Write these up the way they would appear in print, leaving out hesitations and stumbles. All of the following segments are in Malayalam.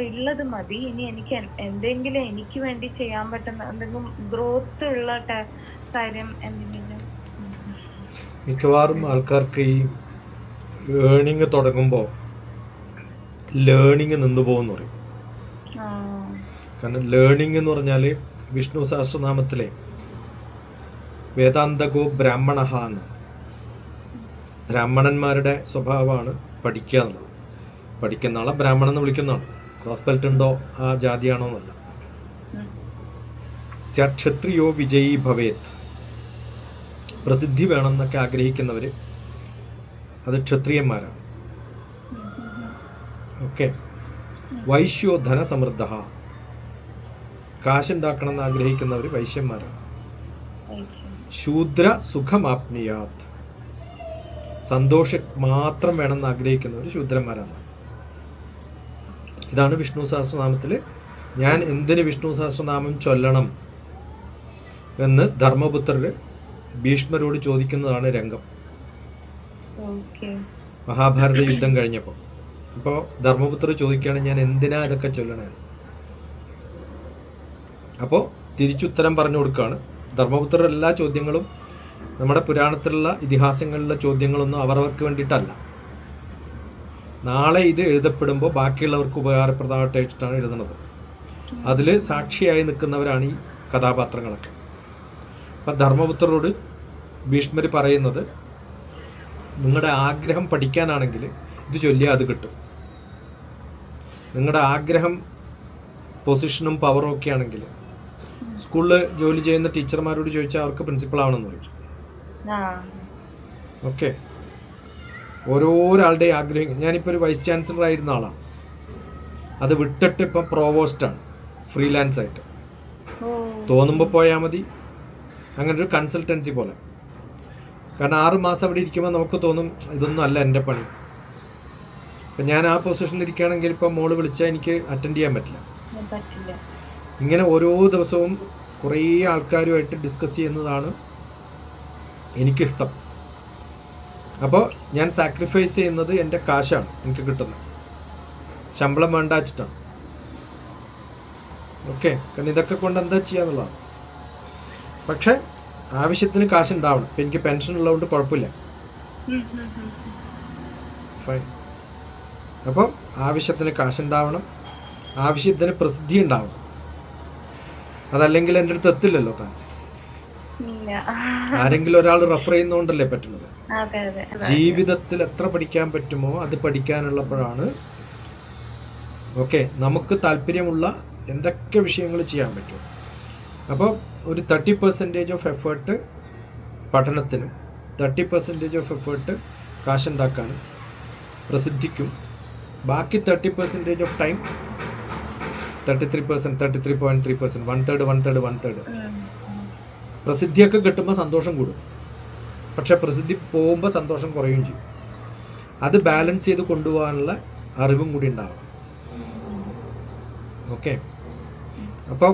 ഉള്ളത് മതി. ഇനി എനിക്ക് എന്തെങ്കിലും എനിക്ക് വേണ്ടി ചെയ്യാൻ പറ്റുന്ന എന്തെങ്കിലും ഗ്രോത്ത് ഉള്ള കാര്യം എന്തെങ്കിലും. മിക്കവാറും ആൾക്കാർക്ക് ഈ ഏണിങ് തുടങ്ങുമ്പോൾ ലേണിങ് നിന്നു പോകുമെന്ന് പറയും. കാരണം ലേണിങ് എന്ന് പറഞ്ഞാൽ വിഷ്ണു സഹസ്രനാമത്തിലെ വേദാന്തകോ ബ്രാഹ്മണ എന്ന്, ബ്രാഹ്മണന്മാരുടെ സ്വഭാവമാണ് പഠിക്കുക എന്നുള്ളത്. പഠിക്കുന്ന ആളെ ബ്രാഹ്മണൻ എന്ന് വിളിക്കുന്നതാണ്. ക്രോസ് ബെൽറ്റ് ഉണ്ടോ ആ ജാതിയാണോ എന്നല്ല. ക്ഷത്രിയോ വിജയീ ഭവേത്, പ്രസിദ്ധി വേണമെന്നൊക്കെ ആഗ്രഹിക്കുന്നവർ അത് ക്ഷത്രിയന്മാരാണ്. ഓക്കെ. വൈശ്യോ ധനസമൃദ്ധ, കാശുണ്ടാക്കണം എന്ന് ആഗ്രഹിക്കുന്നവർ വൈശ്യന്മാരാണ്. ശൂദ്ര സുഖമാപ്നിയാത്, സന്തോഷം മാത്രം വേണമെന്ന് ആഗ്രഹിക്കുന്നവർ ശൂദ്രന്മാരാണ്. ഇതാണ് വിഷ്ണു സഹസ്രനാമത്തിൽ ഞാൻ എന്തിന് വിഷ്ണു സഹസ്രനാമം ചൊല്ലണം എന്ന് ധർമ്മപുത്രർ ഭീഷ്മരോട് ചോദിക്കുന്നതാണ് രംഗം. മഹാഭാരത യുദ്ധം കഴിഞ്ഞപ്പോൾ അപ്പോൾ ധർമ്മപുത്രർ ചോദിക്കുകയാണ് ഞാൻ എന്തിനാ ഇതൊക്കെ ചൊല്ലണേ. അപ്പോൾ തിരിച്ചുത്തരം പറഞ്ഞു കൊടുക്കുകയാണ്. ധർമ്മപുത്രർ എല്ലാ ചോദ്യങ്ങളും നമ്മുടെ പുരാണത്തിലുള്ള ഇതിഹാസങ്ങളിലെ ചോദ്യങ്ങളൊന്നും അവരവർക്ക് വേണ്ടിയിട്ടല്ല. നാളെ ഇത് എഴുതപ്പെടുമ്പോൾ ബാക്കിയുള്ളവർക്ക് ഉപകാരപ്രദമായിട്ട് വെച്ചിട്ടാണ് എഴുതുന്നത്. അതിൽ സാക്ഷിയായി നിൽക്കുന്നവരാണ് ഈ കഥാപാത്രങ്ങളൊക്കെ. അപ്പം ധർമ്മപുത്രരോട് ഭീഷ്മർ പറയുന്നത് നിങ്ങളുടെ ആഗ്രഹം പഠിക്കാനാണെങ്കിൽ ഇത് ചൊല്ലിയാൽ അത് കിട്ടും. നിങ്ങളുടെ ആഗ്രഹം പൊസിഷനും പവറും ഒക്കെ ആണെങ്കിൽ സ്കൂളിൽ ജോലി ചെയ്യുന്ന ടീച്ചർമാരോട് ചോദിച്ചാൽ അവർക്ക് പ്രിൻസിപ്പൾ ആവണമെന്ന് പറയും. ഓക്കെ. ഓരോരാളുടെയും ആഗ്രഹം. ഞാനിപ്പോൾ ഒരു വൈസ് ചാൻസലർ ആയിരുന്ന ആളാണ്. അത് വിട്ടിട്ട് ഇപ്പം പ്രോവോസ്റ്റാണ്, ഫ്രീലാൻസ് ആയിട്ട്. തോന്നുമ്പോൾ പോയാൽ മതി. അങ്ങനെ ഒരു കൺസൾട്ടൻസി പോലെ. കാരണം 6 മാസം അവിടെ ഇരിക്കുമ്പോൾ നമുക്ക് തോന്നും ഇതൊന്നും അല്ല എൻ്റെ പണി. ഇപ്പം ഞാൻ ആ പൊസിഷനിൽ ഇരിക്കുകയാണെങ്കിൽ ഇപ്പം മോള് വിളിച്ചാൽ എനിക്ക് അറ്റൻഡ് ചെയ്യാൻ പറ്റില്ല. ഇങ്ങനെ ഓരോ ദിവസവും കുറേ ആൾക്കാരുമായിട്ട് ഡിസ്കസ് ചെയ്യുന്നതാണ് എനിക്കിഷ്ടം. അപ്പോൾ ഞാൻ സാക്രിഫൈസ് ചെയ്യുന്നത് എൻ്റെ കാശാണ്, എനിക്ക് കിട്ടുന്നത്. ശമ്പളം വേണ്ട വെച്ചിട്ടാണ്. ഓക്കെ. കാരണം ഇതൊക്കെ കൊണ്ട് എന്താ ചെയ്യാന്നുള്ളതാണ്. പക്ഷെ ആവശ്യത്തിന് കാശുണ്ടാവണം. ഇപ്പം എനിക്ക് പെൻഷൻ ഉള്ളതുകൊണ്ട് കുഴപ്പമില്ല. ഫൈൻ. അപ്പോൾ ആവശ്യത്തിന് കാശുണ്ടാവണം, ആവശ്യത്തിന് പ്രസിദ്ധി ഉണ്ടാവണം. അതല്ലെങ്കിൽ എൻ്റെ അടുത്ത് എത്തില്ലല്ലോ താൻ. ആരെങ്കിലും ഒരാൾ റെഫർ ചെയ്യുന്നതുകൊണ്ടല്ലേ പറ്റുന്നത്. ജീവിതത്തിൽ എത്ര പഠിക്കാൻ പറ്റുമോ അത് പഠിക്കാനുള്ളപ്പോഴാണ് ഓക്കെ നമുക്ക് താല്പര്യമുള്ള എന്തൊക്കെ വിഷയങ്ങൾ ചെയ്യാൻ പറ്റും. അപ്പോൾ ഒരു 30% ഓഫ് എഫേർട്ട് പഠനത്തിനും 30% ഓഫ് എഫേർട്ട് കാശുണ്ടാക്കാനും പ്രസിദ്ധിക്കും. ബാക്കി 30% ഓഫ് ടൈം 33%, 33.3%, 1/3 പ്രസിദ്ധിയൊക്കെ കിട്ടുമ്പോൾ സന്തോഷം കൂടും. പക്ഷെ പ്രസിദ്ധി പോകുമ്പോൾ സന്തോഷം കുറയുകയും ചെയ്യും. അത് ബാലൻസ് ചെയ്ത് കൊണ്ടുപോകാനുള്ള അറിവും കൂടി ഉണ്ടാവും. ഓക്കെ. അപ്പോൾ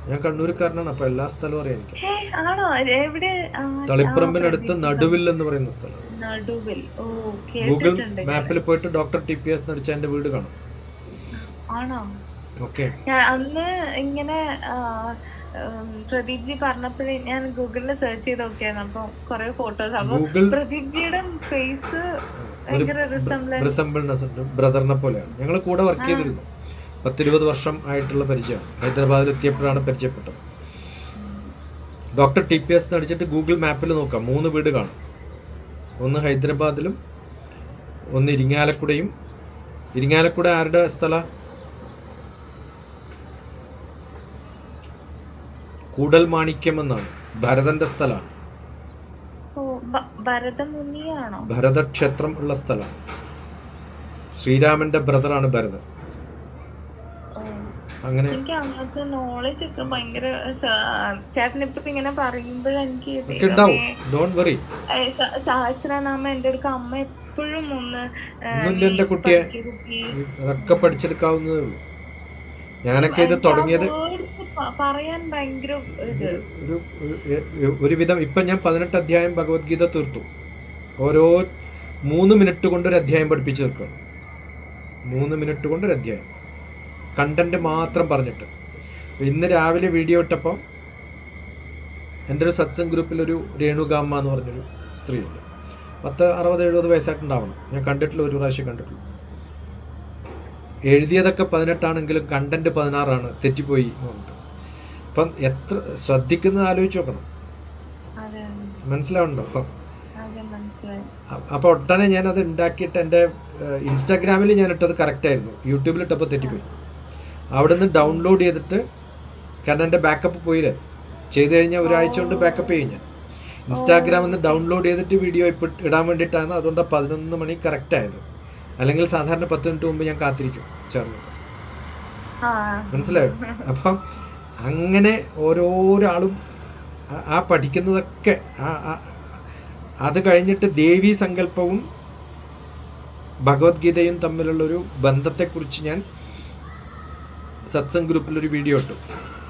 ഞാൻ കണ്ണൂർക്കാരനാണ്. അപ്പോൾ എല്ലാ സ്ഥലവും അറിയാം എനിക്ക്. തളിപ്പറമ്പിനടുത്ത് നടുവിൽ എന്ന് പറയുന്ന സ്ഥലം. ഗൂഗിൾ മാപ്പിൽ പോയിട്ട് ഡോക്ടർ TPS നടിച്ച എൻ്റെ വീട് കാണും. ഓക്കെ. അന്ന് ഇങ്ങനെ പ്രദീപ് ജി പറഞ്ഞപ്പോഴേ ഞാൻ ഗൂഗിളിൽ സെർച്ച് ചെയ്ത് നോക്കിയായിരുന്നു. അപ്പൊ കുറെ ഫോട്ടോസ്. അപ്പൊ പ്രദീപ് ജിയുടെ ഫേസ് റിസംബിൾനെസ് ഉണ്ട്. ബ്രദറിനെ പോലെയാണ്. ഞങ്ങൾ കൂടെ വർക്ക് ചെയ്തിരുന്നു. 10-20 വർഷം ആയിട്ടുള്ള പരിചയമാണ്. ഹൈദരാബാദിൽ എത്തിയപ്പോഴാണ് പരിചയപ്പെട്ടത്. ഡോക്ടർ TPS നടിച്ചിട്ട് ഗൂഗിൾ മാപ്പിൽ നോക്കാം 3 വീട് കാണും. ഒന്ന് ഹൈദരാബാദിലും ഒന്ന് ഇരിങ്ങാലക്കുടയും. ഇരിങ്ങാലക്കുട ആരുടെ സ്ഥല? കൂടൽ മാണിക്യം എന്നാണ്, ഭരതന്റെ സ്ഥലമാണ്. ഭരതക്ഷേത്രം ഉള്ള സ്ഥലമാണ്. ശ്രീരാമന്റെ ബ്രദറാണ് ഭരതൻ. അങ്ങനെ സഹസ്രനാമം എന്റെ അടുക്ക അമ്മ എപ്പോഴും ഒന്നുമില്ല എന്റെ കുട്ടിയെ. അതൊക്കെ പഠിച്ചെടുക്കാവുന്നതേ ഉള്ളൂ. ഞാനൊക്കെ ഇത് തുടങ്ങിയത് പറയാൻ ഭയങ്കര ഒരുവിധം. ഇപ്പൊ ഞാൻ 18 അധ്യായം ഭഗവത്ഗീത തീർത്തു. ഓരോ 3 മിനിറ്റ് കൊണ്ട് ഒരു അധ്യായം പഠിപ്പിച്ചു തീർക്കണം. 3 മിനിറ്റ് കൊണ്ട് ഒരു അധ്യായം കണ്ടന്റ് മാത്രം പറഞ്ഞിട്ട്. ഇന്ന് രാവിലെ വീഡിയോ ഇട്ടപ്പോൾ എൻ്റെ ഒരു സത്സംഗ് ഗ്രൂപ്പിലൊരു രേണുകാമ്മ എന്ന് പറഞ്ഞൊരു സ്ത്രീയുണ്ട്. 60-70 വയസ്സായിട്ടുണ്ടാവണം. ഞാൻ കണ്ടിട്ടുള്ള ഒരു പ്രാവശ്യം കണ്ടിട്ടുള്ളൂ. എഴുതിയതൊക്കെ 18 ആണെങ്കിലും കണ്ടന്റ് 16 തെറ്റിപ്പോയി എന്ന് പറഞ്ഞിട്ട്. അപ്പം എത്ര ശ്രദ്ധിക്കുന്നത് ആലോചിച്ച് നോക്കണം. മനസ്സിലാവുന്നുണ്ടോ? അപ്പോൾ ഒട്ടനെ ഞാനത് ഉണ്ടാക്കിയിട്ട് എൻ്റെ ഇൻസ്റ്റാഗ്രാമിൽ ഞാൻ ഇട്ടത് കറക്റ്റായിരുന്നു, യൂട്യൂബിൽ ഇട്ടപ്പോൾ തെറ്റിപ്പോയി. അവിടെ നിന്ന് ഡൗൺലോഡ് ചെയ്തിട്ട്, കാരണം എൻ്റെ ബാക്കപ്പ് പോയില്ലേ, ചെയ്ത് കഴിഞ്ഞാൽ ഒരാഴ്ച കൊണ്ട് ബാക്കപ്പ് ചെയ്യും ഞാൻ. ഇൻസ്റ്റാഗ്രാമിൽ നിന്ന് ഡൗൺലോഡ് ചെയ്തിട്ട് വീഡിയോ ഇപ്പോൾ ഇടാൻ വേണ്ടിയിട്ടാണ്. അതുകൊണ്ട് 11 മണി കറക്റ്റായത്. അല്ലെങ്കിൽ സാധാരണ 10 മിനിറ്റ് മുമ്പ് ഞാൻ കാത്തിരിക്കും ചേർന്നത്. മനസ്സിലായോ? അപ്പം അങ്ങനെ ഓരോരാളും ആ പഠിക്കുന്നതൊക്കെ അത് കഴിഞ്ഞിട്ട് ദേവീ സങ്കല്പവും ഭഗവത്ഗീതയും തമ്മിലുള്ളൊരു ബന്ധത്തെക്കുറിച്ച് ഞാൻ സത്സംഗ് ഗ്രൂപ്പിലൊരു വീഡിയോ ഇട്ടു.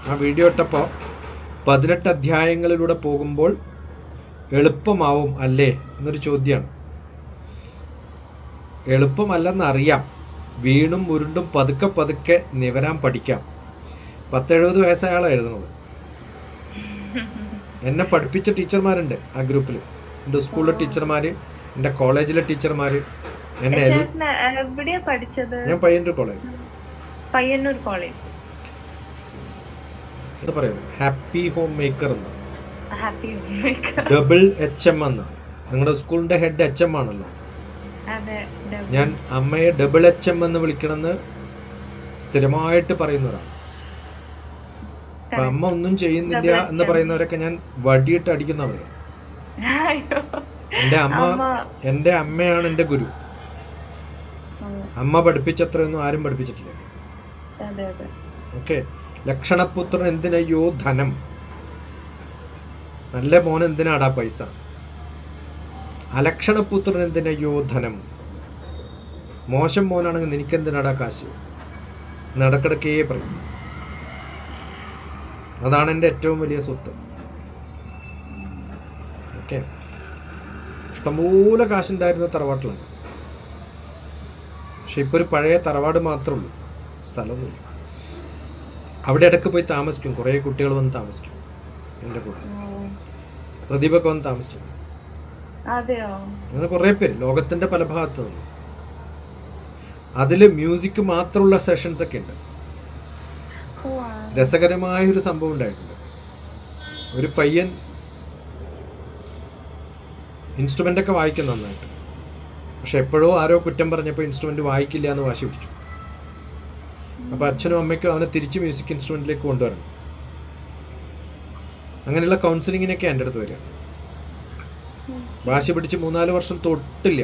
ആ വീഡിയോ ഇട്ടപ്പോൾ 18 അധ്യായങ്ങളിലൂടെ പോകുമ്പോൾ എളുപ്പമാവും അല്ലേ എന്നൊരു ചോദ്യമാണ്. എളുപ്പമല്ലെന്നറിയാം. വീണും ഉരുണ്ടും പതുക്കെ പതുക്കെ നിവരാൻ പഠിക്കാം. 70 വയസ്സായ ആളാണ് എഴുതുന്നത്. എന്നെ പഠിപ്പിച്ച ടീച്ചർമാരുണ്ട് ആ ഗ്രൂപ്പിൽ. എൻ്റെ സ്കൂളിലെ ടീച്ചർമാർ, എൻ്റെ കോളേജിലെ ടീച്ചർമാർ. എന്നെ ഞാൻ പയ്യന്നൂർ കോളേജ് എന്താ പറയുക, ഹാപ്പി ഹോം മേക്കർ എന്ന്, ഡബിൾ HM എന്ന്. നിങ്ങളുടെ സ്കൂളിന്റെ ഹെഡ് HM ആണല്ലോ. ഞാൻ അമ്മയെ ഡബിൾ HM എന്ന് വിളിക്കണമെന്ന് സ്ഥിരമായിട്ട് പറയുന്നവരാണ്. അപ്പൊ അമ്മ ഒന്നും ചെയ്യുന്നില്ല എന്ന് പറയുന്നവരൊക്കെ ഞാൻ വടിയിട്ട് അടിക്കുന്നവരാണ്. എൻ്റെ അമ്മയാണ് എൻ്റെ ഗുരു. അമ്മ പഠിപ്പിച്ചത്രയൊന്നും ആരും പഠിപ്പിച്ചിട്ടില്ല. ഓക്കെ. ലക്ഷണപുത്രൻ എന്തിനയ്യോ ധനം, നല്ല മോൻ എന്തിനാടാ പൈസ, അലക്ഷണപുത്രൻ എന്തിനയ്യോ ധനം, മോശം മോനാണെങ്കിൽ നിനക്കെന്തിനാടാ കാശ്, നടക്കിടക്കേ പറയും. അതാണ് എൻ്റെ ഏറ്റവും വലിയ സ്വത്ത്. ഓക്കെ. ഇഷ്ടംപോലെ കാശുണ്ടായിരുന്ന തറവാട്ടിലാണ്. പക്ഷെ ഇപ്പോൾ ഒരു പഴയ തറവാട് മാത്രമേ ഉള്ളൂ, സ്ഥലമൊന്നുമില്ല. അവിടെ ഇടയ്ക്ക് പോയി താമസിക്കും. കുറേ കുട്ടികൾ വന്ന് താമസിക്കും എൻ്റെ കൂടെ. പ്രദീപൊക്കെ വന്ന് താമസിച്ചു. അങ്ങനെ കുറേ പേര് ലോകത്തിന്റെ പല ഭാഗത്തു നിന്ന്. അതില് മ്യൂസിക് മാത്രമുള്ള സെഷൻസ് ഒക്കെ ഉണ്ട്. രസകരമായ ഒരു സംഭവം ഉണ്ടായിട്ടുണ്ട്. ഒരു പയ്യൻ ഇൻസ്ട്രുമെന്റ് ഒക്കെ വായിക്കും നന്നായിട്ട്. പക്ഷെ എപ്പോഴോ ആരോ കുറ്റം പറഞ്ഞപ്പോൾ ഇൻസ്ട്രുമെന്റ് വായിക്കില്ല എന്ന് വാശി പിടിച്ചു. അപ്പൊ അച്ഛനും അമ്മയ്ക്കും അവനെ തിരിച്ച് മ്യൂസിക് ഇൻസ്ട്രുമെന്റിലേക്ക് കൊണ്ടുവരണം. അങ്ങനെയുള്ള കൗൺസിലിങ്ങിനൊക്കെ എൻ്റെ അടുത്ത് വരിക. വാശി പിടിച്ച് 3-4 വർഷം തൊട്ടില്ല.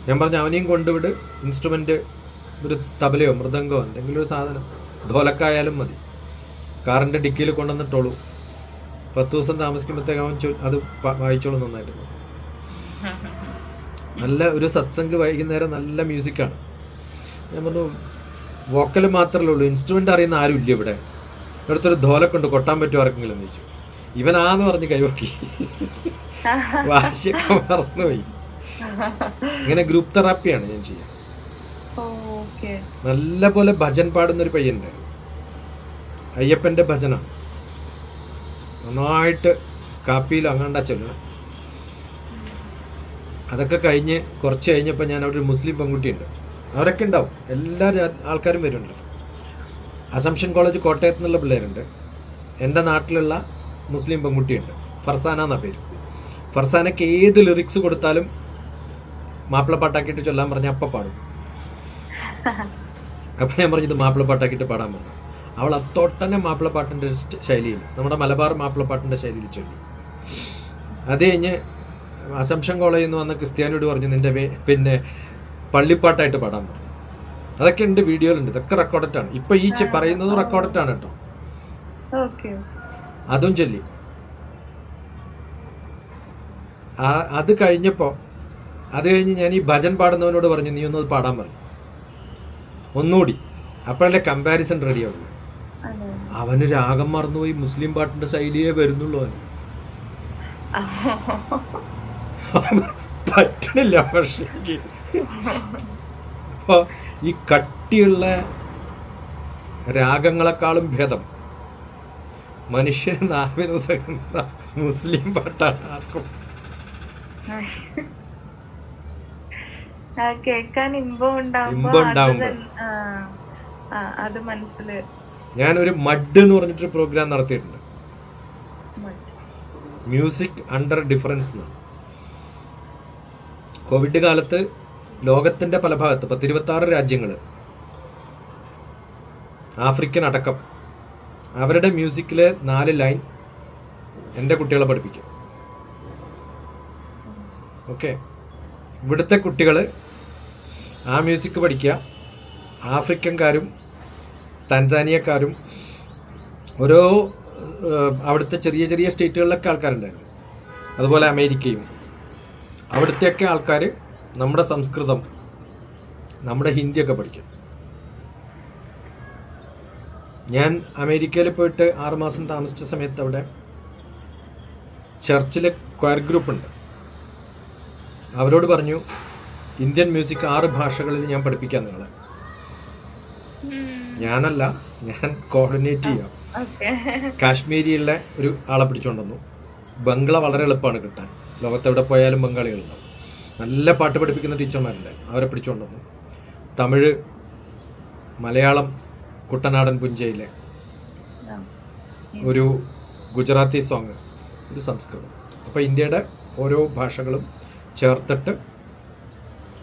ഞാൻ പറഞ്ഞു അവനെയും കൊണ്ടുവിട്, ഇൻസ്ട്രുമെന്റ് ഒരു തബലയോ മൃദംഗോ എന്തെങ്കിലും ഒരു സാധനം, ധോലക്കായാലും മതി, കാറിന്റെ ഡിക്കിയിൽ കൊണ്ടുവന്നിട്ടോളൂ. 10 ദിവസം താമസിക്കുമ്പോഴത്തേക്ക് അവൻ അത് വായിച്ചോളൂ നന്നായിട്ട്. നല്ല ഒരു സത്സംഗ് വൈകുന്നേരം നല്ല മ്യൂസിക്കാണ്. ഞാൻ പറഞ്ഞു വോക്കൽ മാത്രമല്ലേ ഉള്ളൂ, ഇൻസ്ട്രുമെന്റ് അറിയുന്ന ആരും ഇല്ല ഇവിടെ. അടുത്തൊരു ധോലക്കുണ്ട്, കൊട്ടാൻ പറ്റുമോ ആർക്കെങ്കിലും എന്ന് ചോദിച്ചു. ഇവനാന്ന് പറഞ്ഞ് കൈവക്കി. വാശിയൊക്കെ മറന്നുപോയി. ഇങ്ങനെ ഗ്രൂപ്പ് തെറാപ്പിയാണ് ഞാൻ ചെയ്യുക. നല്ല പോലെ ഭജൻ പാടുന്നൊരു പയ്യനുണ്ട്, അയ്യപ്പന്റെ ഭജനാണ്. നന്നായിട്ട് കാപ്പിയിലോ അങ്ങാണ്ടാ ചെല്ലണം. അതൊക്കെ കഴിഞ്ഞ് കുറച്ച് കഴിഞ്ഞപ്പോൾ ഞാൻ അവിടെ ഒരു മുസ്ലിം പെൺകുട്ടിയുണ്ട്. അവരൊക്കെ ഉണ്ടാവും, എല്ലാ ആൾക്കാരും വരുന്നുണ്ട്. അസംഷൻ കോളേജ് കോട്ടയത്ത് നിന്നുള്ള പിള്ളേരുണ്ട്. എൻ്റെ നാട്ടിലുള്ള മുസ്ലിം പെൺകുട്ടിയുണ്ട്, ഫർസാന എന്ന പേര്. ഫർസാനയ്ക്ക് ഏത് ലിറിക്സ് കൊടുത്താലും മാപ്പിളപ്പാട്ടാക്കിയിട്ട് ചൊല്ലാൻ പറഞ്ഞാൽ അപ്പം പാടും. അപ്പം ഞാൻ പറഞ്ഞത് മാപ്പിളപ്പാട്ടാക്കിയിട്ട് പാടാൻ പറഞ്ഞു. അവൾ അത്തോട്ടന്നെ മാപ്പിളപ്പാട്ടിൻ്റെ ശൈലിയിൽ, നമ്മുടെ മലബാർ മാപ്പിളപ്പാട്ടിൻ്റെ ശൈലിയിൽ ചൊല്ലി. അത് കഴിഞ്ഞ് അസംഷൻ കോളേജിൽ നിന്ന് വന്ന ക്രിസ്ത്യാനിയോട് പറഞ്ഞു നിൻ്റെ പിന്നെ പള്ളിപ്പാട്ടായിട്ട് പാടാൻ പറഞ്ഞു. അതൊക്കെ ഉണ്ട്, വീഡിയോയിലുണ്ട്. ഇതൊക്കെ റെക്കോർഡറ്റാണ്. ഇപ്പൊ ഈ പറയുന്നതും റെക്കോർഡറ്റാണ് കേട്ടോ. അതും ചൊല്ലി. അത് കഴിഞ്ഞ് ഞാൻ ഈ ഭജൻ പാടുന്നവനോട് പറഞ്ഞു നീ ഒന്നത് പാടാൻ പറഞ്ഞു, ഒന്നുകൂടി. അപ്പോഴല്ലേ കമ്പാരിസൺ റെഡിയാവുള്ളൂ. അവന് രാഗം മറന്നുപോയി, മുസ്ലിം പാട്ടിന്റെ ശൈലിയേ വരുന്നുള്ളൂ. അവന് പറ്റണില്ല. പക്ഷേ അപ്പോൾ ഈ കട്ടിയുള്ള രാഗങ്ങളെക്കാളും ഭേദം മനുഷ്യന് നാവിനുതകുന്ന മുസ്ലിം പാട്ടാണ് ആർക്കും. കേൾക്കാൻ ഇമ്പം ഇമ്പം ഉണ്ടാവുമ്പോ അത് മനസ്സില്. ഞാനൊരു മഡ് എന്ന് പറഞ്ഞിട്ടൊരു പ്രോഗ്രാം നടത്തിയിട്ടുണ്ട്, മ്യൂസിക് അണ്ടർ ഡിഫറൻസ്. കോവിഡ് കാലത്ത് ലോകത്തിന്റെ പല ഭാഗത്ത് 26 രാജ്യങ്ങൾ, ആഫ്രിക്കൻ അടക്കം, അവരുടെ മ്യൂസിക്കിലെ 4 ലൈൻ എൻ്റെ കുട്ടികളെ പഠിപ്പിക്കും. ഓക്കെ, ഇവിടുത്തെ കുട്ടികൾ ആ മ്യൂസിക് പഠിക്കുക. ആഫ്രിക്കൻകാരും താൻസാനിയക്കാരും ഓരോ അവിടുത്തെ ചെറിയ ചെറിയ സ്റ്റേറ്റുകളിലൊക്കെ ആൾക്കാരുണ്ടായിരുന്നു, അതുപോലെ അമേരിക്കയും. അവിടുത്തെയൊക്കെ ആൾക്കാർ നമ്മുടെ സംസ്കൃതം, നമ്മുടെ ഹിന്ദിയൊക്കെ പഠിക്കും. ഞാൻ അമേരിക്കയിൽ പോയിട്ട് 6 മാസം താമസിച്ച സമയത്ത് അവിടെ ചർച്ചിലെ ക്വയർ ഗ്രൂപ്പ് ഉണ്ട്. അവരോട് പറഞ്ഞു, ഇന്ത്യൻ മ്യൂസിക് 6 ഭാഷകളിൽ ഞാൻ പഠിപ്പിക്കാം നിങ്ങളെ. ഞാനല്ല, ഞാൻ കോർഡിനേറ്റ് ചെയ്യാം. കാശ്മീരിയുള്ള ഒരു ആളെ പിടിച്ചുകൊണ്ടുവന്നു. ബംഗ്ല വളരെ എളുപ്പമാണ് കിട്ടാൻ, ലോകത്തെവിടെ പോയാലും ബംഗാളികളുണ്ടാവും. നല്ല പാട്ട് പഠിപ്പിക്കുന്ന ടീച്ചർമാരുണ്ട്, അവരെ പിടിച്ചുകൊണ്ടുവന്നു. തമിഴ്, മലയാളം, കുട്ടനാടൻ പുഞ്ചയിലെ ഒരു ഗുജറാത്തി സോങ്, ഒരു സംസ്കൃതം. അപ്പോൾ ഇന്ത്യയുടെ ഓരോ ഭാഷകളും ചേർത്തിട്ട്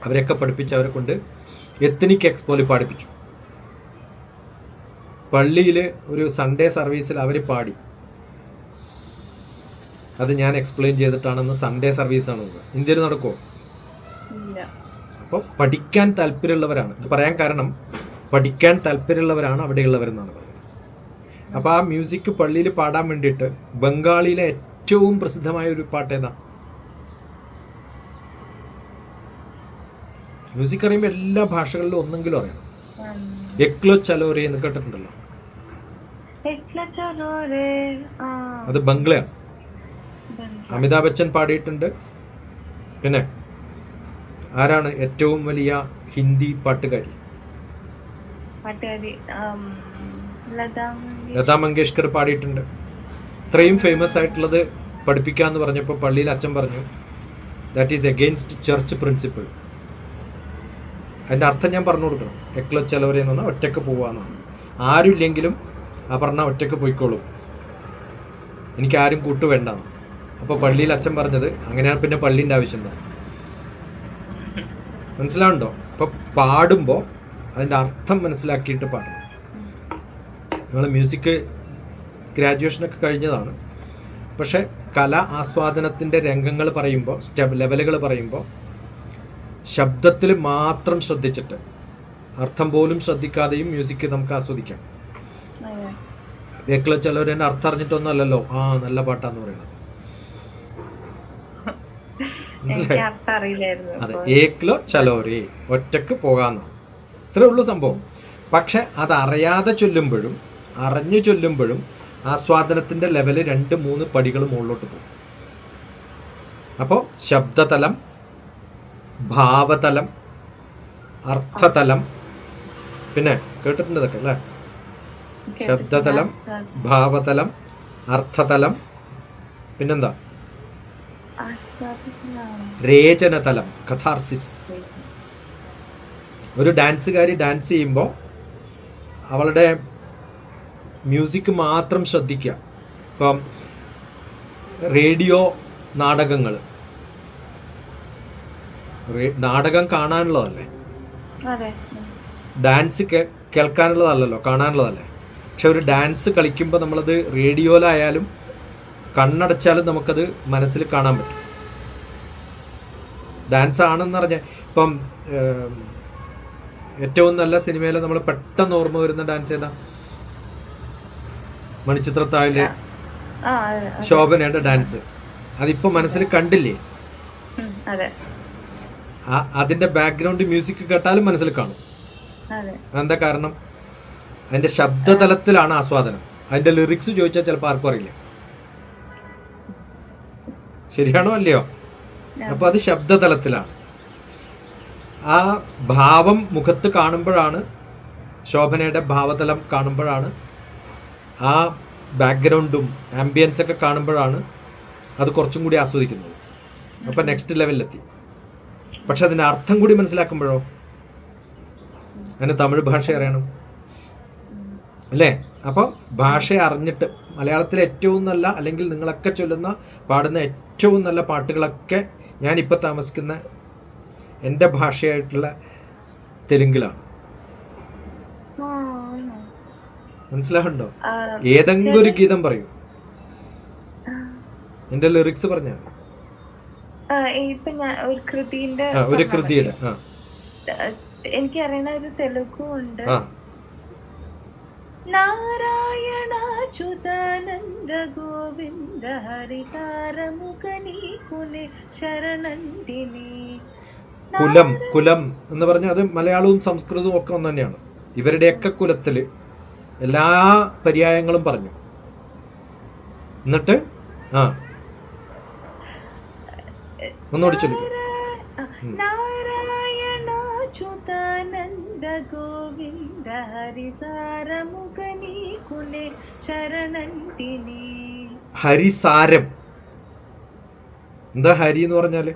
അവരെയൊക്കെ പഠിപ്പിച്ച് അവരെ കൊണ്ട് എത്നിക് എക്സ്പോയിൽ പാടിപ്പിച്ചു. പള്ളിയിൽ ഒരു സൺഡേ സർവീസിൽ അവർ പാടി. അത് ഞാൻ എക്സ്പ്ലെയിൻ ചെയ്തിട്ടാണെന്ന് സൺഡേ സർവീസാണ്. ഇന്ത്യയിൽ നടക്കുമോ? അപ്പോൾ പഠിക്കാൻ താല്പര്യമുള്ളവരാണ് ഇത് പറയാൻ കാരണം. പഠിക്കാൻ താല്പര്യമുള്ളവരാണ് അവിടെയുള്ളവരെന്നാണ് പറയുന്നത്. അപ്പോൾ ആ മ്യൂസിക് പള്ളിയിൽ പാടാൻ വേണ്ടിയിട്ട് ബംഗാളിയിലെ ഏറ്റവും പ്രസിദ്ധമായ ഒരു പാട്ട് ഏതാ? മ്യൂസിക് അറിയുമ്പോൾ എല്ലാ ഭാഷകളിലും ഒന്നെങ്കിലും അറിയണം. എക്ലോ ചലോരെ എന്ന് കേട്ടിട്ടുണ്ടല്ലോ, അത് ബംഗ്ലയാണ്. അമിതാഭ് ബച്ചൻ പാടിയിട്ടുണ്ട്. പിന്നെ ആരാണ് ഏറ്റവും വലിയ ഹിന്ദി പാട്ടുകാരി? ലതാ മങ്കേഷ്കർ പാടിയിട്ടുണ്ട്. ഇത്രയും ഫേമസ് ആയിട്ടുള്ളത് പഠിപ്പിക്കാന്ന് പറഞ്ഞപ്പോൾ പള്ളിയിൽ അച്ഛൻ പറഞ്ഞു, that is against church principle. അതിൻ്റെ അർത്ഥം ഞാൻ പറഞ്ഞു കൊടുക്കണം. എക്ലോ ചെലവരെ എന്ന് പറഞ്ഞാൽ ഒറ്റയ്ക്ക് പോവാന്നാണ്. ആരുമില്ലെങ്കിലും ആ പറഞ്ഞാൽ ഒറ്റയ്ക്ക് പോയിക്കോളും, എനിക്ക് ആരും കൂട്ടു വേണ്ടാന്ന്. അപ്പോൾ പള്ളിയിൽ അച്ഛൻ പറഞ്ഞത് അങ്ങനെയാണ്. പിന്നെ പള്ളീൻ്റെ ആവശ്യം എന്താ? മനസ്സിലാവുണ്ടോ? അപ്പോൾ പാടുമ്പോൾ അതിൻ്റെ അർത്ഥം മനസ്സിലാക്കിയിട്ട് പാടണം. നമ്മൾ മ്യൂസിക് ഗ്രാജുവേഷനൊക്കെ കഴിഞ്ഞതാണ്, പക്ഷേ കല ആസ്വാദനത്തിൻ്റെ രംഗങ്ങൾ പറയുമ്പോൾ, ലെവലുകൾ പറയുമ്പോൾ ശബ്ദത്തിൽ മാത്രം ശ്രദ്ധിച്ചിട്ട് അർത്ഥം പോലും ശ്രദ്ധിക്കാതെയും മ്യൂസിക് നമുക്ക് ആസ്വദിക്കാം. ഏക്ലോ ചിലവർ തന്നെ അർത്ഥം അറിഞ്ഞിട്ടൊന്നുമല്ലല്ലോ ആ നല്ല പാട്ടാന്ന് പറയുന്നത്. അതെ, ഏക്ലോ ചലോരേ, ഒറ്റക്ക് പോകാന്ന്, ഇത്രേ ഉള്ളൂ സംഭവം. പക്ഷെ അത് അറിയാതെ ചൊല്ലുമ്പോഴും അറിഞ്ഞു ചൊല്ലുമ്പോഴും ആസ്വാദനത്തിന്റെ ലെവല് 2-3 പടികൾ മുകളിലോട്ട് പോകും. അപ്പോൾ ശബ്ദതലം, ഭാവതലം, അർത്ഥതലം, പിന്നെ കേട്ടിട്ടുണ്ട് ഇതൊക്കെ അല്ലേ? ശബ്ദതലം, ഭാവതലം, അർത്ഥതലം, പിന്നെന്താ രേചനതലം, കഥാർസിസ്. ഒരു ഡാൻസുകാരി ഡാൻസ് ചെയ്യുമ്പോൾ അവളുടെ മ്യൂസിക് മാത്രം ശ്രദ്ധിക്കുക. ഇപ്പം റേഡിയോ നാടകങ്ങൾ, നാടകം കാണാനുള്ളതല്ലേ, ഡാൻസ് കേൾക്കാനുള്ളതല്ലല്ലോ, കാണാനുള്ളതല്ലേ. പക്ഷെ ഒരു ഡാൻസ് കളിക്കുമ്പോൾ നമ്മളത് റേഡിയോയിലായാലും കണ്ണടച്ചാലും നമുക്കത് മനസ്സിൽ കാണാൻ പറ്റും. ഡാൻസ് ആണെന്ന് പറഞ്ഞാൽ ഇപ്പം ഏറ്റവും നല്ല സിനിമയിൽ നമ്മൾ പെട്ടെന്ന് ഓർമ്മ വരുന്ന ഡാൻസ് ഏതാ? മണിച്ചിത്രത്താഴിലെ ശോഭനയുടെ ഡാൻസ്. അതിപ്പോ മനസ്സിൽ കണ്ടില്ലേ? അതിന്റെ ബാക്ക്ഗ്രൗണ്ട് മ്യൂസിക് കേട്ടാലും മനസ്സിൽ കാണും. അതെന്താ കാരണം? അതിന്റെ ശബ്ദതലത്തിലാണ് ആസ്വാദനം. അതിന്റെ ലിറിക്സ് ചോദിച്ചാൽ ചിലപ്പോൾ ആർക്കും അറിയില്ല. ശരിയാണോ അല്ലയോ? അപ്പൊ അത് ശബ്ദതലത്തിലാണ്. ആ ഭാവം മുഖത്ത് കാണുമ്പോഴാണ്, ശോഭനയുടെ ഭാവതലം കാണുമ്പോഴാണ്, ആ ബാക്ക്ഗ്രൗണ്ടും ആംബിയൻസ് ഒക്കെ കാണുമ്പോഴാണ് അത് കുറച്ചും കൂടി ആസ്വദിക്കുന്നത്. അപ്പം നെക്സ്റ്റ് ലെവലിലെത്തി. പക്ഷെ അതിൻ്റെ അർത്ഥം കൂടി മനസ്സിലാക്കുമ്പോഴോ, അതിന് തമിഴ് ഭാഷ അറിയണം അല്ലേ? അപ്പോൾ ഭാഷ അറിഞ്ഞിട്ട് മലയാളത്തിലെ ഏറ്റവും നല്ല, അല്ലെങ്കിൽ നിങ്ങളൊക്കെ ചൊല്ലുന്ന പാടുന്ന ഏറ്റവും നല്ല പാട്ടുകളൊക്കെ ഞാനിപ്പോൾ താമസിക്കുന്ന എൻ്റെ ഭാഷയായിട്ടുള്ള തെലുങ്കിലാണ്. മനസ്സിലാവുണ്ടോ? ഏതെങ്കിലും ഒരു ഗീതം പറയൂ, എന്റെ ലിറിക്സ് പറഞ്ഞാൽ. ഒരു കൃതിയുടെ എനിക്ക് അറിയുന്ന ഒരു തെലുഗു ഉണ്ട്. നാരായണാച്യുതാനന്ദ ഗോവിന്ദ ഹരിസാരമുഖനി കുലെ ശരണന്തിനി. കുലം, കുലം എന്ന് പറഞ്ഞാൽ അത് മലയാളവും സംസ്കൃതവും ഒക്കെ ഒന്ന് തന്നെയാണ്. ഇവരുടെയൊക്കെ കുലത്തില് എല്ലാ പര്യായങ്ങളും പറഞ്ഞു. എന്നിട്ട് ഒന്നുകൂടി ചൊല്ലിക്കോ. നാരായണാച്യുതാനന്ദ ഗോവിന്ദ ഹരിസാരമുഖനി കുലെ ശരണന്തിനി. ഹരിസാരം എന്താ? ഹരി എന്ന് പറഞ്ഞാല്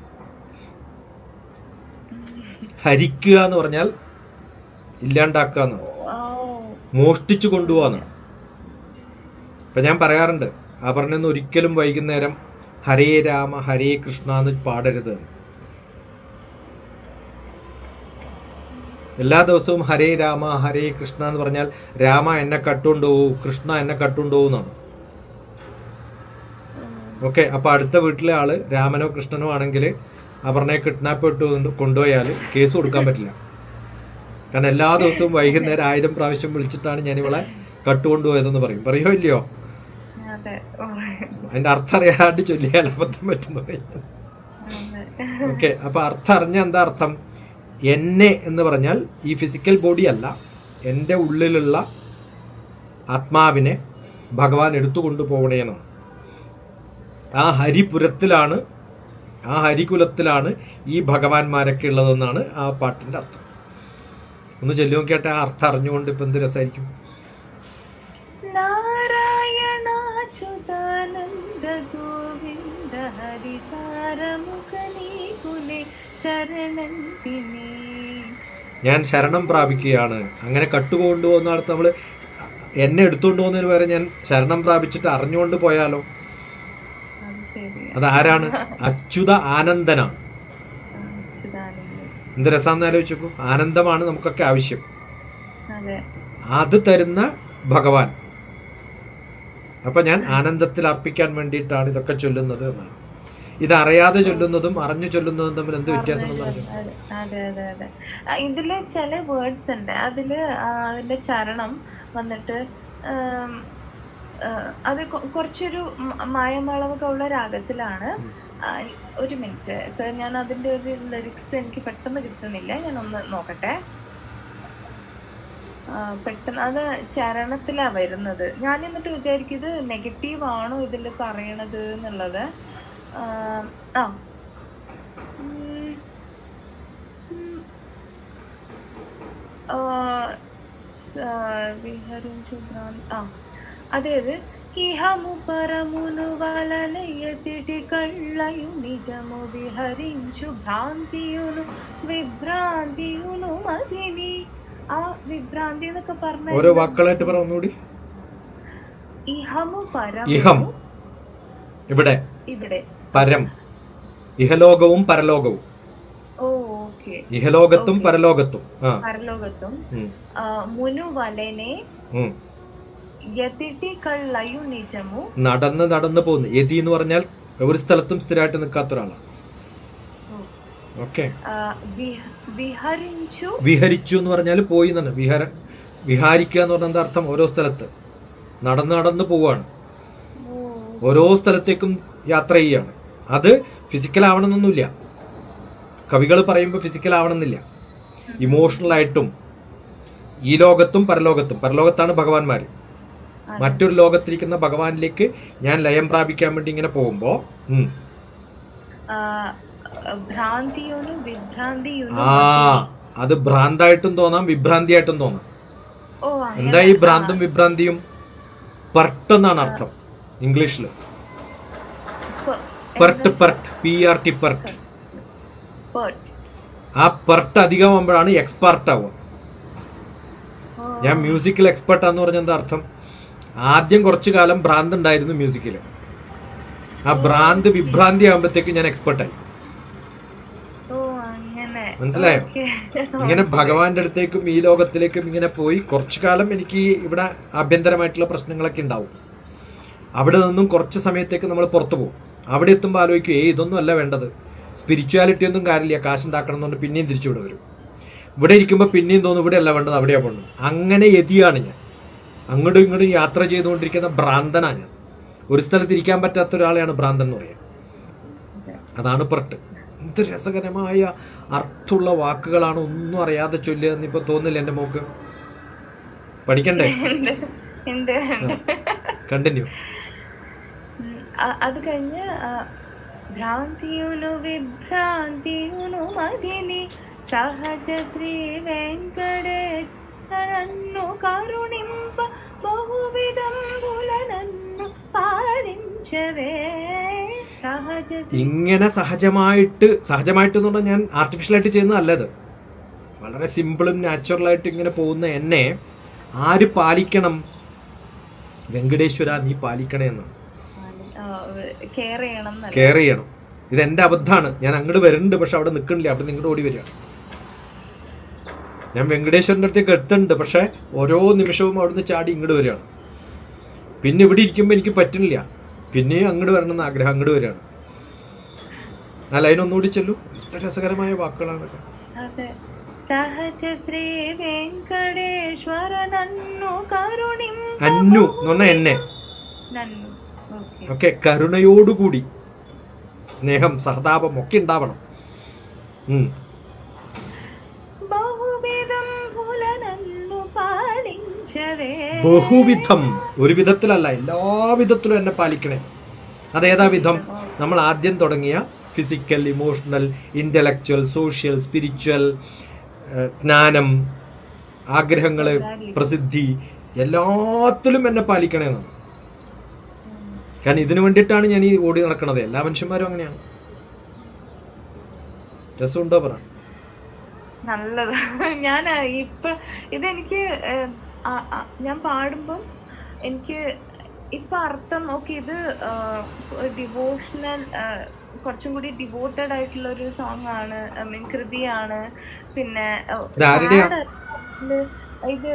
ഹരിക്കുക എന്ന് പറഞ്ഞാൽ ഇല്ലാണ്ടാക്കുക എന്നാണ്, മോഷ്ടിച്ചു കൊണ്ടുപോകാന്നാണ്. ഇപ്പൊ ഞാൻ പറയാറുണ്ട്, അപർണന്ന് ഒരിക്കലും വൈകുന്നേരം ഹരേ രാമ ഹരേ കൃഷ്ണ എന്ന് പാടരുത്. എല്ലാ ദിവസവും ഹരേ രാമ ഹരേ കൃഷ്ണ എന്ന് പറഞ്ഞാൽ രാമ എന്നെ കട്ടുകൊണ്ടുപോകും, കൃഷ്ണ എന്നെ കട്ടുകൊണ്ടുപോകുന്നാണ്. ഓക്കെ, അപ്പൊ അടുത്ത വീട്ടിലെ ആള് രാമനോ കൃഷ്ണനോ ആണെങ്കിൽ അപർണയെ കിഡ്നാപ്പ് ഇട്ട് കൊണ്ടുപോയാൽ കേസ് കൊടുക്കാൻ പറ്റില്ല. കാരണം എല്ലാ ദിവസവും വൈകുന്നേരം 1000 പ്രാവശ്യം വിളിച്ചിട്ടാണ് ഞാൻ ഇവളെ കട്ടുകൊണ്ടുപോയതെന്ന് പറയും. പറയോ ഇല്ലയോ? അതിന്റെ അർത്ഥം അറിയാണ്ട് ചൊല്ലിയാൽ അബദ്ധം പറ്റുന്നു. ഓക്കെ, അപ്പൊ അർത്ഥം അറിഞ്ഞ എന്താ അർത്ഥം? എന്നെ എന്ന് പറഞ്ഞാൽ ഈ ഫിസിക്കൽ ബോഡി അല്ല, എൻ്റെ ഉള്ളിലുള്ള ആത്മാവിനെ ഭഗവാൻ എടുത്തു കൊണ്ടുപോകണേന്നാണ്. ആ ഹരിപുരത്തിലാണ്, ആ ഹരികുലത്തിലാണ് ഈ ഭഗവാന്മാരൊക്കെ ഉള്ളതെന്നാണ് ആ പാട്ടിന്റെ അർത്ഥം. ഒന്ന് ചൊല്ലി നോക്കിയാട്ടെ, ആ അർത്ഥം അറിഞ്ഞുകൊണ്ട് ഇപ്പൊ എന്ത് രസമായിരിക്കും. നാരായണാച്യുതാനന്ദ ഗോവിന്ദ ഹരിസാരമുഖനി കുലെ ശരണന്തിനി. ഞാൻ ശരണം പ്രാപിക്കുകയാണ്. അങ്ങനെ കട്ടുകൊണ്ടുപോകുന്ന അടുത്ത് നമ്മള് എന്നെ എടുത്തുകൊണ്ട് പോകുന്നതിന് പകരം ഞാൻ ശരണം പ്രാപിച്ചിട്ട് അറിഞ്ഞുകൊണ്ട് പോയാലോ? അതാരാണ്? അച്യുത ആനന്ദനാണ്. എന്ത് രസാന്ന് ആലോചിച്ചു. ആനന്ദമാണ് നമുക്കൊക്കെ ആവശ്യം, അത് തരുന്ന ഭഗവാൻ. അപ്പൊ ഞാൻ ആനന്ദത്തിൽ അർപ്പിക്കാൻ വേണ്ടിയിട്ടാണ് ഇതൊക്കെ ചൊല്ലുന്നത് എന്നാണ്. ഇതറിയാതെ ചൊല്ലുന്നതും അറിഞ്ഞു ചൊല്ലുന്നതും തമ്മിൽ എന്ത് വ്യത്യാസം? അതെ അതെ അതെ, ഇതില് ചില വേർഡ്സ് ഉണ്ട്, അതില് അതിന്റെ ചരണം വന്നിട്ട് അത് കുറച്ചൊരു മായമളവൊക്കെ ഉള്ള രാഗത്തിലാണ്. ഒരു മിനിറ്റ് സർ, ഞാൻ അതിന്റെ ഒരു ലിറിക്സ് എനിക്ക് പെട്ടെന്ന് കിട്ടുന്നില്ല, ഞാൻ ഒന്ന് നോക്കട്ടെ. പെട്ടെന്ന് അത് ചരണത്തിലാ വരുന്നത്. ഞാൻ എന്നിട്ട് വിചാരിക്കും ഇത് നെഗറ്റീവ് ആണോ ഇതിൽ പറയണത് എന്നുള്ളത്. అదేది ఇహము పరమును వలనయతిటి కళ్ళయు నిజము విహరించు భ్రాంతియును విభ్రాంతియును మదిని. ആ വിഭ്രാന്തി എന്നൊക്കെ പറഞ്ഞ ഓരോ വാക്കുകളായിട്ട് പറ ഒന്നുകൂടി. ഇഹമു പരം, ഇഹം ഇവിടെ ഇവിടെ പരം, ഇഹലോകവും പരലോകവും. ഇഹലോകത്തും പരലോകത്തും പരലോകത്തും മുനു വലനെ യതിട്ടി കള്ളയു നിജമു. നടന്ന് നടന്ന് പോകുന്നു. യതി എന്ന് പറഞ്ഞാൽ ഒരു സ്ഥലത്തും സ്ഥിരമായിട്ട് നിൽക്കാത്ത ഒരാളാണ്. ഓക്കെ, വിഹരിച്ചു എന്ന് പറഞ്ഞാൽ പോയി എന്നാണ്. വിഹാരിക്കുക എന്ന് പറഞ്ഞാൽ എന്താ അർത്ഥം? ഓരോ സ്ഥലത്ത് നടന്ന് നടന്ന് പോവാണ്, ഓരോ സ്ഥലത്തേക്കും യാത്ര ചെയ്യാണ്. അത് ഫിസിക്കൽ ആവണമെന്നൊന്നുമില്ല. കവികൾ പറയുമ്പോൾ ഫിസിക്കൽ ആവണമെന്നില്ല. ഇമോഷണൽ ആയിട്ടും ഈ ലോകത്തും പരലോകത്തും. പരലോകത്താണ് ഭഗവാന്മാർ. മറ്റൊരു ലോകത്തിരിക്കുന്ന ഭഗവാനിലേക്ക് ഞാൻ ലയം പ്രാപിക്കാൻ വേണ്ടി ഇങ്ങനെ പോകുമ്പോ ഭ്രാന്തിയോനു വിഭ്രാന്തിയോനു ആ അത് ഭ്രാന്തായിട്ടും തോന്നാം, വിഭ്രാന്തിയായിട്ടും തോന്നാം. ഓ എന്താ ഈ ഭ്രാന്തും വിഭ്രാന്തിയും? പെർട്ട് എന്നാണ് അർത്ഥം ഇംഗ്ലീഷിൽ. PERT, PERT, PRT, PERT. ആ പെർട്ട് അധികമാകുമ്പോഴാണ് എക്സ്പെർട്ട് ആവുക. ഞാൻ മ്യൂസിക്കൽ എക്സ്പെർട്ടാന്ന് പറഞ്ഞ എന്താ അർത്ഥം? ആദ്യം കുറച്ചു കാലം ഭ്രാന്ത് ഉണ്ടായിരുന്നു മ്യൂസിക്കിൽ. ആ ഭ്രാന്ത് വിഭ്രാന്തി ആകുമ്പോഴത്തേക്കും ഞാൻ എക്സ്പെർട്ടായി. മനസ്സിലായോ? ഇങ്ങനെ ഭഗവാന്റെ അടുത്തേക്കും ഈ ലോകത്തിലേക്കും ഇങ്ങനെ പോയി കുറച്ചു കാലം എനിക്ക് ഇവിടെ ആഭ്യന്തരമായിട്ടുള്ള പ്രശ്നങ്ങളൊക്കെ ഉണ്ടാവും. അവിടെ നിന്നും കുറച്ച് സമയത്തേക്ക് നമ്മൾ പുറത്തു പോകും. അവിടെ എത്തുമ്പോൾ ആലോചിക്കും, ഇതൊന്നും അല്ല വേണ്ടത്, സ്പിരിച്വാലിറ്റി ഒന്നും കാര്യമില്ല, കാശുണ്ടാക്കണം എന്നുകൊണ്ട് പിന്നെയും തിരിച്ചു ഇവിടെ വരും. ഇവിടെ ഇരിക്കുമ്പോൾ പിന്നെയും തോന്നും ഇവിടെ അല്ല വേണ്ടത്, അവിടെയാ വേണ്ടത്. അങ്ങനെ എതിയാണ് ഞാൻ. അങ്ങോട്ടും ഇങ്ങോട്ടും യാത്ര ചെയ്തുകൊണ്ടിരിക്കുന്ന ഭ്രാന്തനാണ് ഞാൻ. ഒരു സ്ഥലത്ത് ഇരിക്കാൻ പറ്റാത്ത ഒരാളെയാണ് ഭ്രാന്തൻ എന്ന് പറയുക. അതാണ് പെർട്ട്. എന്ത് രസകരമായ അർത്ഥമുള്ള വാക്കുകളാണ്, ഒന്നും അറിയാതെ ചൊല്ലുക എന്നിപ്പോ തോന്നില്ല എൻ്റെ മോക്ക്. പഠിക്കണ്ടേ? കണ്ടിന്യൂ. അത് കഴിഞ്ഞ് ഭ്രാന്തിയുനു വിഭ്രാന്തിയുനു മതിനി സഹജ ശ്രീ വെങ്കടേശനന്നു കരുണിംപ ബഹുവിധം പുലനന്നു പാലിഞ്ചവേ. ഇങ്ങനെ സഹജമായിട്ട് എന്ന് പറഞ്ഞാൽ ഞാൻ ആർട്ടിഫിഷ്യലായിട്ട് ചെയ്യുന്നതല്ല. ഇത് വളരെ സിമ്പിളും നാച്ചുറലായിട്ട് ഇങ്ങനെ പോകുന്ന എന്നെ ആര് പാലിക്കണം? വെങ്കടേശ്വര നീ പാലിക്കണേ എന്നാണ്. കെയർ ചെയ്യണം. ഇത് എൻ്റെ അബദ്ധമാണ്. ഞാൻ അങ്ങോട്ട് വരുന്നുണ്ട്, പക്ഷെ അവിടെ നിൽക്കണില്ല, അവിടെ നിങ്ങോട്ട് ഓടി വരിക. ഞാൻ വെങ്കടേശ്വരൻ്റെ അടുത്തേക്ക് എത്തുന്നുണ്ട്, പക്ഷെ ഓരോ നിമിഷവും അവിടുന്ന് ചാടി ഇങ്ങോട്ട് വരികയാണ്. പിന്നെ ഇവിടെ ഇരിക്കുമ്പോൾ എനിക്ക് പറ്റുന്നില്ല, പിന്നെയും അങ്ങോട്ട് വരണം എന്ന് ആഗ്രഹം, അങ്ങോട്ട് വരികയാണ്. ആ ലൈൻ ഒന്നുകൂടി ചെല്ലു. എത്ര രസകരമായ വാക്കുകളാണ്. അന്നു എന്ന് പറഞ്ഞാൽ എന്നെ. ഓക്കെ, കരുണയോടുകൂടി സ്നേഹം, സഹതാപം ഒക്കെ ഉണ്ടാവണം. ബഹുവിധം, ഒരു വിധത്തിലല്ല, എല്ലാ വിധത്തിലും എന്നെ പാലിക്കണേ. അതേതാ വിധം? നമ്മൾ ആദ്യം തുടങ്ങിയ physical, emotional, intellectual, social, spiritual, ജ്ഞാനം, ആഗ്രഹങ്ങള്, പ്രസിദ്ധി, എല്ലാത്തിലും എന്നെ പാലിക്കണേ എന്നാണ്. കാരണം ഇതിനു വേണ്ടിയിട്ടാണ് ഞാൻ ഈ ഓടി നടക്കണത്. എല്ലാ മനുഷ്യന്മാരും അങ്ങനെയാണ്. രസമുണ്ടോ പറ? നല്ലത്. ഞാൻ ഇപ്പൊ ഇതെനിക്ക് ഞാൻ പാടുമ്പം എനിക്ക് ഇപ്പൊ അർത്ഥം നോക്കി, ഇത് ഡിവോഷണൽ, കുറച്ചും കൂടി ഡിവോട്ടഡ് ആയിട്ടുള്ള ഒരു സോങ് ആണ്, കൃതിയാണ്. പിന്നെ ഇത്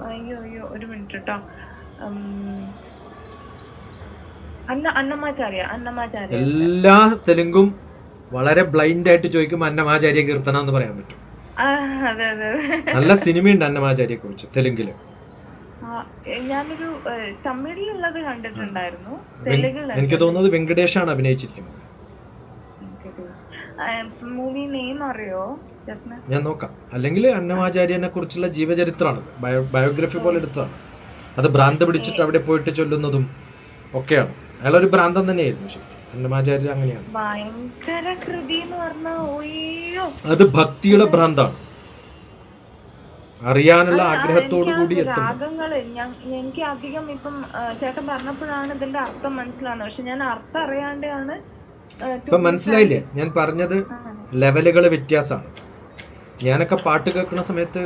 അയ്യോ ഒരു മിനിറ്റ് കേട്ടോ. അന്നമാചാര്യ. എല്ലാ തെലുങ്കും വളരെ ബ്ലൈൻഡ് ആയിട്ട് ചോദിക്കുമ്പോൾ അന്നമാചാര്യ കീർത്തന എന്ന് പറയാൻ പറ്റും. നല്ല സിനിമയുണ്ട് അന്നമാചാര്യെ കുറിച്ച് തെലുങ്കില്. ഞാനൊരു തമിഴിലുള്ളത് കണ്ടിട്ടുണ്ടായിരുന്നു. എനിക്ക് തോന്നുന്നത് വെങ്കടേഷാണ് അഭിനയിച്ചിരിക്കുന്നത്. മൂവി നെയിം അറിയോ? ഞാൻ നോക്കാം. അല്ലെങ്കിൽ അന്നമാചാര്യനെ കുറിച്ചുള്ള ജീവചരിത്രമാണ്, ബയോഗ്രഫി പോലെ എടുത്തതാണ്. അത് ഭ്രാന്ത് പിടിച്ചിട്ട് അവിടെ പോയിട്ട് ചൊല്ലുന്നതും ഒക്കെയാണ്. അയാളൊരു ഭ്രാന്തൻ തന്നെയായിരുന്നു. ശരി, അന്നമാചാര്യ അങ്ങനെയാണ്. അത് ഭക്തിയുടെ ഭ്രാന്താണ്. അറിയാനുള്ള ആഗ്രഹത്തോടു കൂടി രാഗങ്ങള് എനിക്ക് അധികം ഇപ്പം ചേട്ടൻ പറഞ്ഞപ്പോഴാണ് ഇതിന്റെ അർത്ഥം മനസ്സിലാവുന്നത്. പക്ഷെ ഞാൻ അർത്ഥം അറിയാണ്ടാണ്. ഇപ്പൊ മനസ്സിലായില്ലേ ഞാൻ പറഞ്ഞത്? ലെവലുകൾ വ്യത്യാസമാണ്. ഞാനൊക്കെ പാട്ട് കേൾക്കുന്ന സമയത്ത്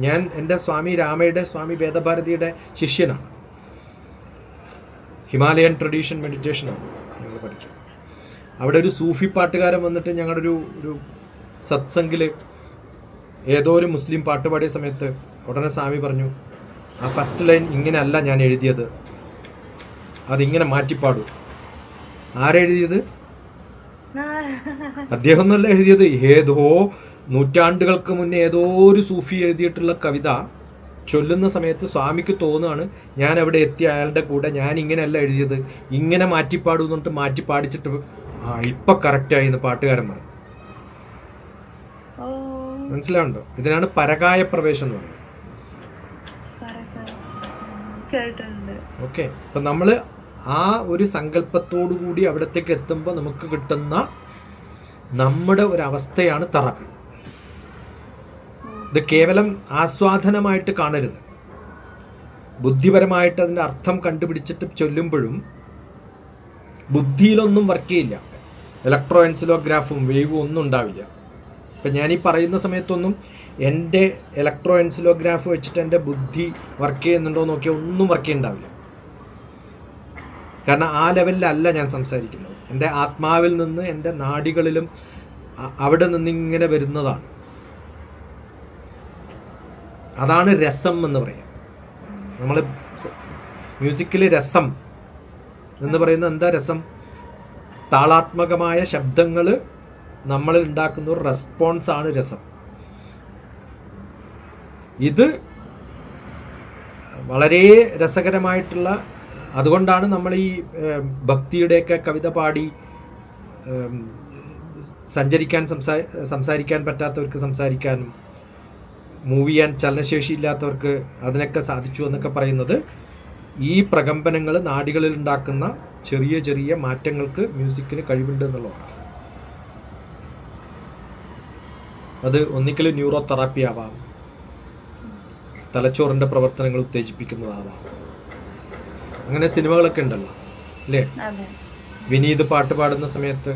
ഞാൻ എൻ്റെ സ്വാമി രാമയുടെ, സ്വാമി വേദഭാരതിയുടെ ശിഷ്യനാണ്. ഹിമാലയൻ ട്രഡീഷൻ മെഡിറ്റേഷനാണ് ഞങ്ങൾ പഠിക്കുക. അവിടെ ഒരു സൂഫി പാട്ടുകാരൻ വന്നിട്ട് ഞങ്ങളുടെ ഒരു സത്സംഗിൽ ഏതോ ഒരു മുസ്ലിം പാട്ട് പാടിയ സമയത്ത് ഉടനെ സ്വാമി പറഞ്ഞു, ആ ഫസ്റ്റ് ലൈൻ ഇങ്ങനെയല്ല ഞാൻ എഴുതിയത്, അതിങ്ങനെ മാറ്റിപ്പാടൂ. ആരെഴുതിയത്? അദ്ദേഹം ഒന്നല്ല എഴുതിയത്. ഏതോ നൂറ്റാണ്ടുകൾക്ക് മുന്നേ ഏതോ ഒരു സൂഫി എഴുതിയിട്ടുള്ള കവിത ചൊല്ലുന്ന സമയത്ത് സ്വാമിക്ക് തോന്നുകയാണ്, ഞാൻ അവിടെ എത്തി അയാളുടെ കൂടെ ഞാൻ ഇങ്ങനെയല്ല എഴുതിയത്, ഇങ്ങനെ മാറ്റിപ്പാടൂ എന്നിട്ട് മാറ്റി പാടിച്ചിട്ട് ഇപ്പൊ കറക്റ്റായി എന്ന് പാട്ടുകാരൻ പറഞ്ഞു. മനസ്സിലാവുണ്ടോ? ഇതിനാണ് പരകായ പ്രവേശം എന്ന് പറയുന്നത്. കേട്ടിട്ടുണ്ട്. ഓക്കെ, അപ്പം നമ്മൾ ആ ഒരു സങ്കല്പത്തോടു കൂടി അവിടത്തേക്ക് എത്തുമ്പോൾ നമുക്ക് കിട്ടുന്ന നമ്മുടെ ഒരു അവസ്ഥയാണ് തെറാപ്പി. ഇത് കേവലം ആസ്വാദനമായിട്ട് കാണരുത്. ബുദ്ധിപരമായിട്ട് അതിൻ്റെ അർത്ഥം കണ്ടുപിടിച്ചിട്ട് ചൊല്ലുമ്പോഴും ബുദ്ധിയിലൊന്നും വർക്ക് ചെയ്യില്ല. ഇലക്ട്രോ എൻസിലോഗ്രാഫും വേവും ഒന്നും ഉണ്ടാവില്ല. ഇപ്പം ഞാനീ പറയുന്ന സമയത്തൊന്നും എൻ്റെ ഇലക്ട്രോ എൻസിലോഗ്രാഫ് വെച്ചിട്ട് എൻ്റെ ബുദ്ധി വർക്ക് ചെയ്യുന്നുണ്ടോ എന്ന് നോക്കിയാൽ ഒന്നും വർക്ക് ചെയ്യുന്നുണ്ടാവില്ല. കാരണം ആ ലെവലിലല്ല ഞാൻ സംസാരിക്കുന്നത്. എൻ്റെ ആത്മാവിൽ നിന്ന്, എൻ്റെ നാഡികളിലും അവിടെ നിന്നിങ്ങനെ വരുന്നതാണ്. അതാണ് രസം എന്ന് പറയാം. നമ്മൾ മ്യൂസിക്കിൽ രസം എന്ന് പറയുന്നത് എന്താ? രസം താളാത്മകമായ ശബ്ദങ്ങൾ നമ്മളിൽ ഉണ്ടാക്കുന്ന ഒരു റെസ്പോൺസ് ആണ് രസം. ഇത് വളരെ രസകരമായിട്ടുള്ള, അതുകൊണ്ടാണ് നമ്മൾ ഈ ഭക്തിയുടെയൊക്കെ കവിത പാടി സംസാരിക്കാൻ പറ്റാത്തവർക്ക് സംസാരിക്കാനും, മൂവ് ചെയ്യാൻ ചലനശേഷി ഇല്ലാത്തവർക്ക് അതിനൊക്കെ സാധിച്ചു എന്നൊക്കെ പറയുന്നത് ഈ പ്രകമ്പനങ്ങൾ നാഡികളിൽ ഉണ്ടാക്കുന്ന ചെറിയ ചെറിയ മാറ്റങ്ങൾക്ക് മ്യൂസിക്കിന് കഴിവുണ്ട് എന്നുള്ളതാണ്. അത് ഒന്നിക്കൽ ന്യൂറോ തെറാപ്പി ആവാം, തലച്ചോറിൻ്റെ പ്രവർത്തനങ്ങൾ ഉത്തേജിപ്പിക്കുന്നതാവാം. അങ്ങനെ സിനിമകളൊക്കെ ഉണ്ടല്ലോ അല്ലേ? വിനീത് പാട്ട് പാടുന്ന സമയത്ത്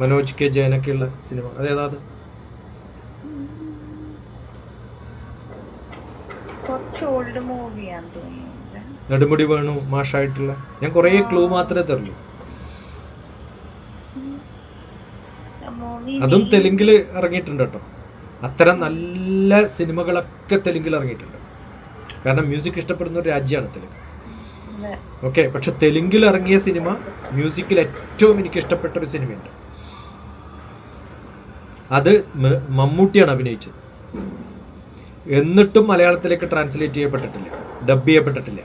മനോജ് കെ ജയനൊക്കെയുള്ള സിനിമ അതേതാത്? നെടുമുടി വേണു മാഷായിട്ടുള്ള. ഞാൻ കുറേ ക്ലൂ മാത്രമേ തരുള്ളൂ. അതും തെലുങ്കിൽ ഇറങ്ങിയിട്ടുണ്ട് കേട്ടോ. അത്തരം നല്ല സിനിമകളൊക്കെ തെലുങ്കിൽ ഇറങ്ങിയിട്ടുണ്ട്. കാരണം മ്യൂസിക് ഇഷ്ടപ്പെടുന്ന ഒരു രാജ്യമാണ് തെലുങ്ക്. ഓക്കെ, പക്ഷെ തെലുങ്കിൽ ഇറങ്ങിയ സിനിമ മ്യൂസിക്കിൽ ഏറ്റവും എനിക്ക് ഇഷ്ടപ്പെട്ട ഒരു സിനിമയുണ്ട്. അത് മമ്മൂട്ടിയാണ് അഭിനയിച്ചത്. എന്നിട്ടും മലയാളത്തിലേക്ക് ട്രാൻസ്ലേറ്റ് ചെയ്യപ്പെട്ടിട്ടില്ല, ഡബ് ചെയ്യപ്പെട്ടിട്ടില്ല.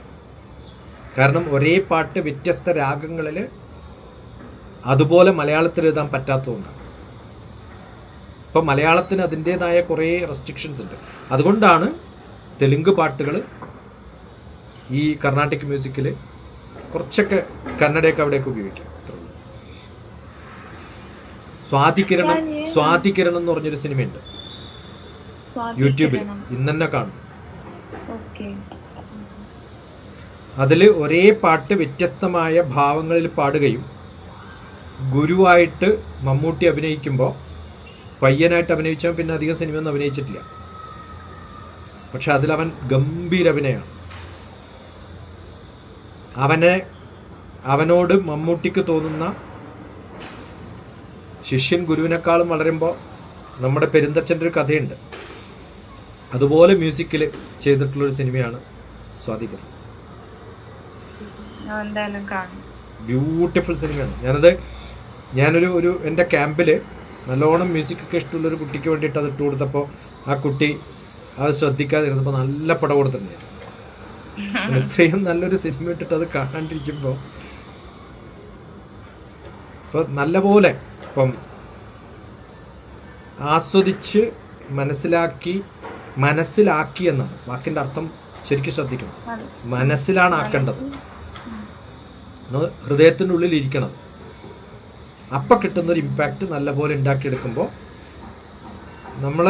കാരണം ഒരേ പാട്ട് വ്യത്യസ്ത രാഗങ്ങളിൽ അതുപോലെ മലയാളത്തിൽ എഴുതാൻ പറ്റാത്തതുകൊണ്ടാണ്. ഇപ്പം മലയാളത്തിന് അതിൻ്റേതായ കുറേ റെസ്ട്രിക്ഷൻസ് ഉണ്ട്. അതുകൊണ്ടാണ് തെലുങ്ക് പാട്ടുകൾ ഈ കർണാട്ടിക് മ്യൂസിക്കിൽ കുറച്ചൊക്കെ കന്നഡയൊക്കെ അവിടെയൊക്കെ ഉപയോഗിക്കാം. സ്വാതികിരണം എന്ന് പറഞ്ഞൊരു സിനിമയുണ്ട് യൂട്യൂബിൽ, ഇന്നെ കാണും. അതിൽ ഒരേ പാട്ട് വ്യത്യസ്തമായ ഭാവങ്ങളിൽ പാടുകയും ഗുരുവായിട്ട് മമ്മൂട്ടി അഭിനയിക്കുമ്പോൾ പയ്യനായിട്ട് അഭിനയിച്ചാൽ പിന്നെ അധികം സിനിമയൊന്നും അഭിനയിച്ചിട്ടില്ല. പക്ഷെ അതിലവൻ ഗംഭീര അഭിനയമാണ്. അവനോട് മമ്മൂട്ടിക്ക് തോന്നുന്ന ശിഷ്യൻ ഗുരുവിനേക്കാളും വളരുമ്പോൾ നമ്മുടെ പെരുന്തച്ഛൻ്റെ ഒരു കഥയുണ്ട്. അതുപോലെ മ്യൂസിക്കിൽ ചെയ്തിട്ടുള്ളൊരു സിനിമയാണ് സ്വാതികിരണം. ബ്യൂട്ടിഫുൾ സിനിമയാണ്. ഞാനൊരു എൻ്റെ ക്യാമ്പിൽ നല്ലോണം മ്യൂസിക്കൊക്കെ ഇഷ്ടമുള്ളൊരു കുട്ടിക്ക് വേണ്ടിയിട്ട് അത് ഇട്ട് കൊടുത്തപ്പോൾ ആ കുട്ടി അത് ശ്രദ്ധിക്കാതിരുന്നപ്പോൾ നല്ല പടം കൊടുത്തിട്ടുണ്ടായിരുന്നു. ഇത്രയും നല്ലൊരു സിനിമ ഇട്ടിട്ട് അത് കാണാണ്ടിരിക്കുമ്പോൾ ഇപ്പം നല്ലപോലെ ഇപ്പം ആസ്വദിച്ച് മനസ്സിലാക്കി എന്നാണ് വാക്കിൻ്റെ അർത്ഥം. ശരിക്കും ശ്രദ്ധിക്കണം. മനസ്സിലാണ് ആക്കേണ്ടത്, ഹൃദയത്തിൻ്റെ ഉള്ളിൽ ഇരിക്കണം. അപ്പം കിട്ടുന്നൊരു ഇമ്പാക്റ്റ് നല്ലപോലെ ഉണ്ടാക്കിയെടുക്കുമ്പോൾ നമ്മൾ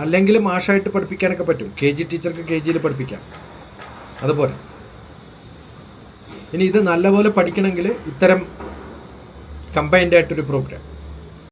അല്ലെങ്കിൽ മാഷായിട്ട് പഠിപ്പിക്കാനൊക്കെ പറ്റും. KG ടീച്ചർക്ക് KGയിൽ പഠിപ്പിക്കാം. അതുപോലെ ഇനി ഇത് നല്ലപോലെ പഠിക്കണമെങ്കിൽ ഇത്തരം കമ്പൈൻഡ് ആയിട്ടൊരു പ്രോഗ്രാം